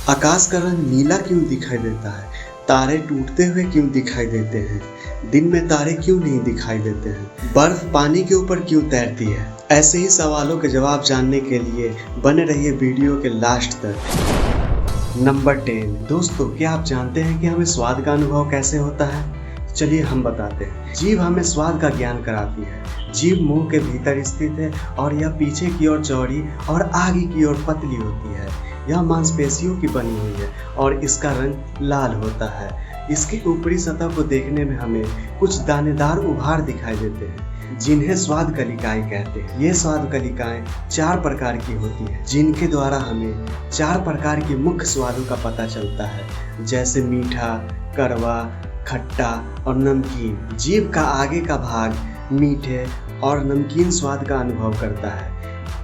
आकाश का रंग नीला क्यों दिखाई देता है? तारे टूटते हुए क्यों दिखाई देते हैं? दिन में तारे क्यों नहीं दिखाई देते हैं? बर्फ पानी के ऊपर क्यों तैरती है? ऐसे ही सवालों के जवाब जानने के लिए बने रहिए वीडियो के लास्ट तक। नंबर 10। दोस्तों, क्या आप जानते हैं कि हमें स्वाद का अनुभव कैसे होता है? चलिए हम बताते हैं। जीभ हमें स्वाद का ज्ञान कराती है। जीभ मुंह के भीतर स्थित है और यह पीछे की ओर चौड़ी और आगे की ओर पतली होती है। यह मांसपेशियों की बनी हुई है और इसका रंग लाल होता है। इसकी ऊपरी सतह को देखने में हमें कुछ दानेदार उभार दिखाई देते हैं, जिन्हें स्वाद कलिकाएं कहते हैं। ये स्वाद कलिकाएं 4 प्रकार की होती हैं, जिनके द्वारा हमें 4 प्रकार के मुख्य स्वादों का पता चलता है, जैसे मीठा, कड़वा, खट्टा और नमकीन। जीभ का आगे का भाग मीठे और नमकीन स्वाद का अनुभव करता है,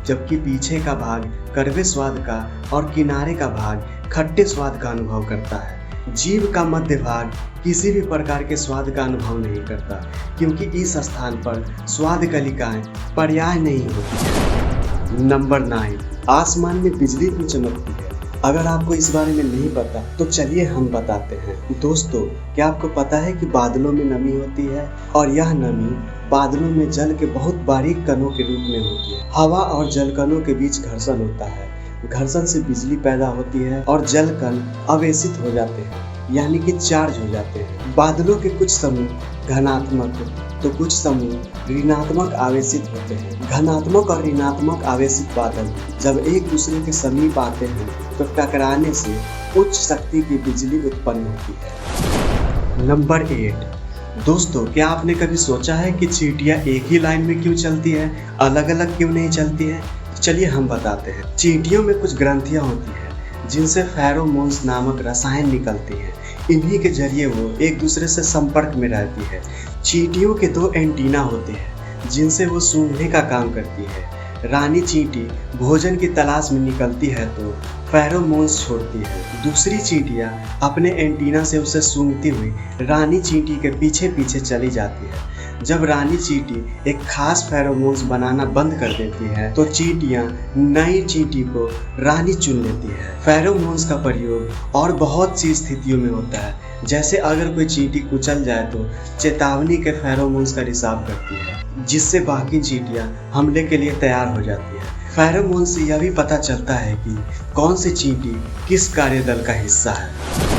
जबकि पीछे का भाग कड़वे स्वाद का और किनारे का भाग खट्टे स्वाद का अनुभव करता है। जीभ का मध्य भाग किसी भी प्रकार के स्वाद का अनुभव नहीं करता, क्योंकि इस स्थान पर स्वाद कलिकाएं पर्याय नहीं होती। नंबर 9। आसमान में बिजली क्यों चमकती है? अगर आपको इस बारे में नहीं पता तो चलिए हम बताते हैं। दोस्तों, क्या आपको पता है कि बादलों में नमी होती है और यह नमी बादलों में जल के बहुत बारीक कणों के रूप में होती है। हवा और जल कणों के बीच घर्षण होता है। घर्षण से बिजली पैदा होती है और जल कण आवेशित हो जाते हैं, यानी कि चार्ज हो जाते हैं। बादलों के कुछ समूह धनात्मक तो कुछ समूह ऋणात्मक आवेशित होते हैं। धनात्मक और ऋणात्मक आवेशित बादल जब एक दूसरे के समीप आते हैं तो टकराने से उच्च शक्ति की बिजली उत्पन्न होती है। नंबर 8। दोस्तों, क्या आपने कभी सोचा है कि चींटियां एक ही लाइन में क्यों चलती है, अलग अलग क्यों नहीं चलती है? चलिए हम बताते हैं। चींटियों में कुछ ग्रंथियां होती हैं, जिनसे फेरोमोन्स नामक रसायन निकलती हैं। इन्हीं के जरिए वो एक दूसरे से संपर्क में रहती है। चींटियों के 2 एंटीना होते हैं, जिनसे वो सूंघने का काम करती है। रानी चींटी भोजन की तलाश में निकलती है तो फेरोमोन्स छोड़ती है। दूसरी चींटियां अपने एंटीना से उसे सूंघती हुई रानी चींटी के पीछे पीछे चली जाती है। जब रानी चींटी एक खास फेरोमोन्स बनाना बंद कर देती है तो चींटियां नई चींटी को रानी चुन लेती है। फेरोमोन्स का प्रयोग और बहुत सी स्थितियों में होता है, जैसे अगर कोई चींटी कुचल जाए तो चेतावनी के फेरोमोन्स का रिसाव करती है, जिससे बाकी चींटियां हमले के लिए तैयार हो जाती है। फेरोमोन्स से यह भी पता चलता है कि कौन सी चींटी किस कार्यदल का हिस्सा है।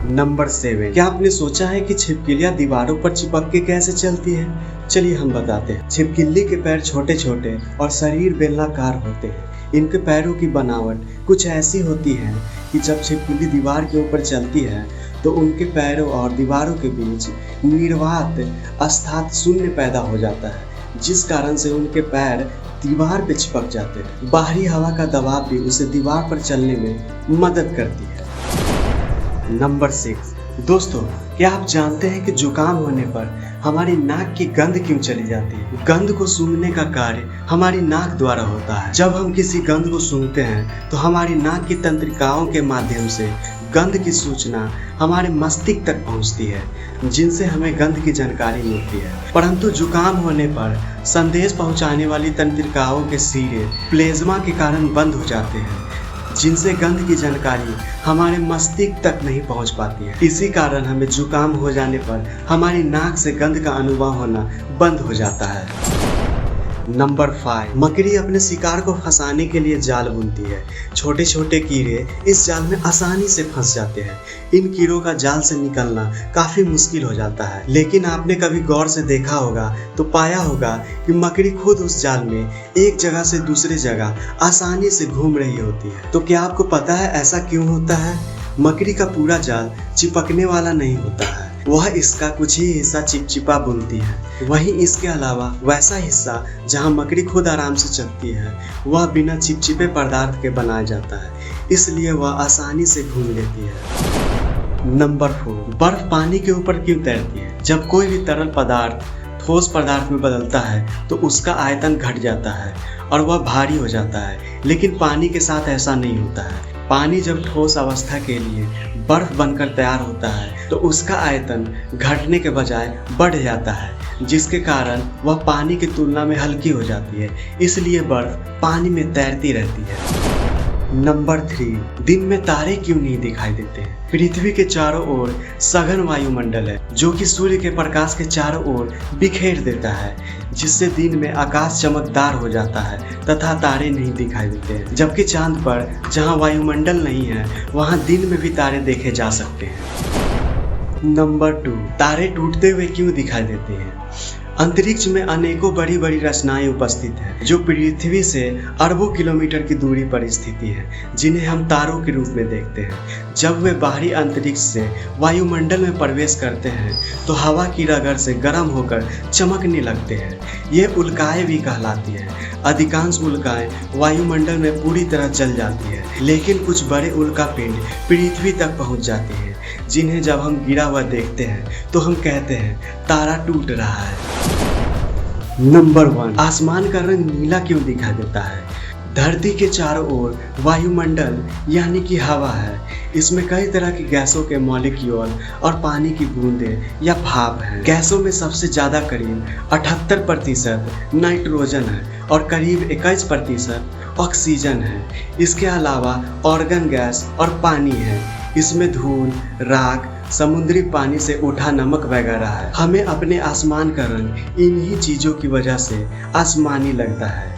नंबर 7। क्या आपने सोचा है कि छिपकलियां दीवारों पर चिपक के कैसे चलती है? चलिए हम बताते हैं। छिपकली के पैर छोटे छोटे और शरीर बेलनाकार होते हैं। इनके पैरों की बनावट कुछ ऐसी होती है कि जब छिपकली दीवार के ऊपर चलती है तो उनके पैरों और दीवारों के बीच निर्वात अर्थात शून्य पैदा हो जाता है, जिस कारण से उनके पैर दीवार पे चिपक जाते हैं। बाहरी हवा का दबाव भी उसे दीवार पर चलने में मदद करती है। नंबर 6। दोस्तों, क्या आप जानते हैं कि जुकाम होने पर हमारी नाक की गंध क्यों चली जाती है? गंध को सूंघने का कार्य हमारी नाक द्वारा होता है। जब हम किसी गंध को सूंघते हैं तो हमारी नाक की तंत्रिकाओं के माध्यम से गंध की सूचना हमारे मस्तिष्क तक पहुंचती है, जिनसे हमें गंध की जानकारी मिलती है। परंतु जुकाम होने पर संदेश पहुंचाने वाली तंत्रिकाओं के सिरे प्लेज्मा के कारण बंद हो जाते हैं, जिनसे गंध की जानकारी हमारे मस्तिष्क तक नहीं पहुंच पाती है। इसी कारण हमें जुकाम हो जाने पर हमारी नाक से गंध का अनुभव होना बंद हो जाता है। नंबर 5। मकड़ी अपने शिकार को फंसाने के लिए जाल बुनती है। छोटे छोटे कीड़े इस जाल में आसानी से फंस जाते हैं। इन कीड़ों का जाल से निकलना काफी मुश्किल हो जाता है, लेकिन आपने कभी गौर से देखा होगा तो पाया होगा कि मकड़ी खुद उस जाल में एक जगह से दूसरी जगह आसानी से घूम रही होती है। तो क्या आपको पता है ऐसा क्यों होता है? मकड़ी का पूरा जाल चिपकने वाला नहीं होता है, वह इसका कुछ ही हिस्सा चिपचिपा बुनती है। वहीं इसके अलावा वैसा हिस्सा जहां मकड़ी खुद आराम से चलती है वह बिना चिपचिपे पदार्थ के बनाया जाता है, इसलिए वह आसानी से घूम लेती है। नंबर 4। बर्फ पानी के ऊपर क्यों तैरती है? जब कोई भी तरल पदार्थ ठोस पदार्थ में बदलता है तो उसका आयतन घट जाता है और वह भारी हो जाता है, लेकिन पानी के साथ ऐसा नहीं होता है। पानी जब ठोस अवस्था के लिए बर्फ बनकर तैयार होता है तो उसका आयतन घटने के बजाय बढ़ जाता है, जिसके कारण वह पानी की तुलना में हल्की हो जाती है, इसलिए बर्फ पानी में तैरती रहती है। नंबर 3, दिन में तारे क्यों नहीं दिखाई देते हैं? पृथ्वी के चारों ओर सघन वायुमंडल है जो कि सूर्य के प्रकाश के चारों ओर बिखेर देता है, जिससे दिन में आकाश चमकदार हो जाता है तथा तारे नहीं दिखाई देते हैं। जबकि चांद पर जहां वायुमंडल नहीं है वहां दिन में भी तारे देखे जा सकते हैं। नंबर 2, तारे टूटते हुए क्यों दिखाई देते हैं? अंतरिक्ष में अनेकों बड़ी बड़ी रचनाएं उपस्थित हैं जो पृथ्वी से अरबों किलोमीटर की दूरी पर स्थित है, जिन्हें हम तारों के रूप में देखते हैं। जब वे बाहरी अंतरिक्ष से वायुमंडल में प्रवेश करते हैं तो हवा की रगड़ से गर्म होकर चमकने लगते हैं। ये उल्काएं भी कहलाती हैं। अधिकांश उल्काएं वायुमंडल में पूरी तरह जल जाती है, लेकिन कुछ बड़े उल्का पिंड पृथ्वी तक पहुंच जाते हैं, जिन्हें जब हम गिरा हुआ देखते हैं तो हम कहते हैं तारा टूट रहा है। नंबर 1, आसमान का रंग नीला क्यों दिखाई देता है? धरती के चारों ओर वायुमंडल यानी कि हवा है। इसमें कई तरह की गैसों के मॉलिक्यूल और पानी की बूंदें या भाप हैं। गैसों में सबसे ज़्यादा करीब 78% नाइट्रोजन है और करीब 21% ऑक्सीजन है। इसके अलावा ऑर्गन गैस और पानी है। इसमें धूल, राख, समुद्री पानी से उठा नमक वगैरह है। हमें अपने आसमान का रंग इन्हीं चीज़ों की वजह से आसमानी लगता है।